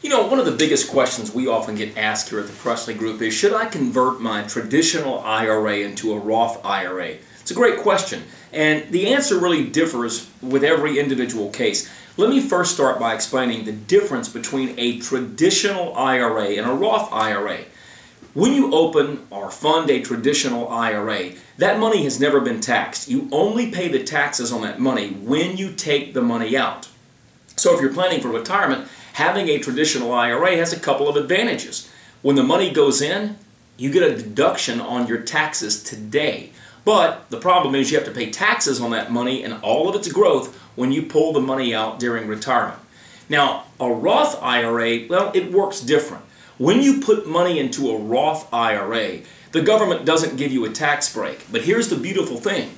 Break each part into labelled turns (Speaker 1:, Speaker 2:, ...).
Speaker 1: You know, one of the biggest questions we often get asked here at the Presley Group is, should I convert my traditional IRA into a Roth IRA? It's a great question, and the answer really differs with every individual case. Let me first start by explaining the difference between a traditional IRA and a Roth IRA. When you open or fund a traditional IRA, that money has never been taxed. You only pay the taxes on that money when you take the money out. So if you're planning for retirement, having a traditional IRA has a couple of advantages. When the money goes in, you get a deduction on your taxes today. But the problem is you have to pay taxes on that money and all of its growth when you pull the money out during retirement. Now, a Roth IRA, well, it works different. When you put money into a Roth IRA, the government doesn't give you a tax break. But here's the beautiful thing.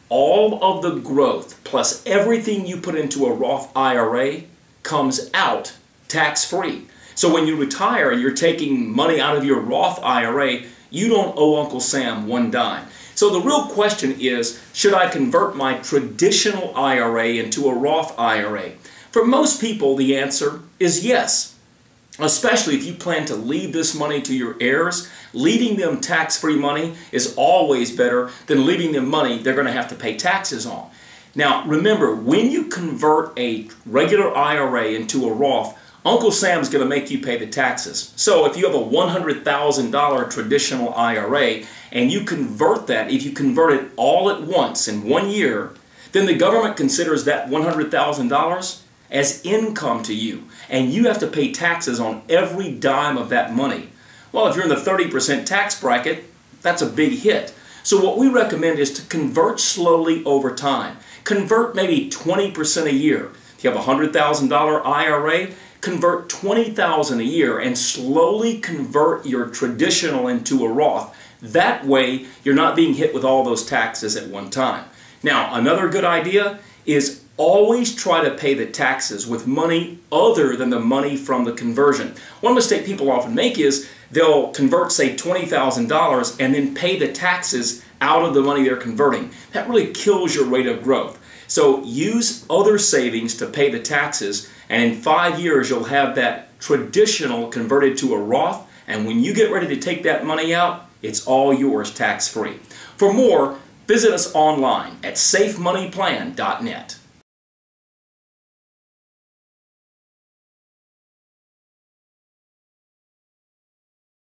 Speaker 1: All of the growth plus everything you put into a Roth IRA comes out tax-free. So when you retire and you're taking money out of your Roth IRA, you don't owe Uncle Sam one dime. So the real question is, should I convert my traditional IRA into a Roth IRA? For most people, the answer is yes. Especially if you plan to leave this money to your heirs. Leaving them tax-free money is always better than leaving them money they're going to have to pay taxes on. Now remember, when you convert a regular IRA into a Roth, Uncle Sam's going to make you pay the taxes. So if you have a $100,000 traditional IRA and you convert that, if you convert it all at once in 1 year, then the government considers that $100,000 as income to you, and you have to pay taxes on every dime of that money. Well, if you're in the 30% tax bracket, that's a big hit. So what we recommend is to convert slowly over time. Convert maybe 20% a year. If you have a $100,000 IRA, convert $20,000 a year and slowly convert your traditional into a Roth. That way, you're not being hit with all those taxes at one time. Now, another good idea is always try to pay the taxes with money other than the money from the conversion. One mistake people often make is they'll convert, say, $20,000 and then pay the taxes out of the money they're converting. That really kills your rate of growth. So use other savings to pay the taxes, and in 5 years you'll have that traditional converted to a Roth, and when you get ready to take that money out, it's all yours tax-free. For more, visit us online at safemoneyplan.net.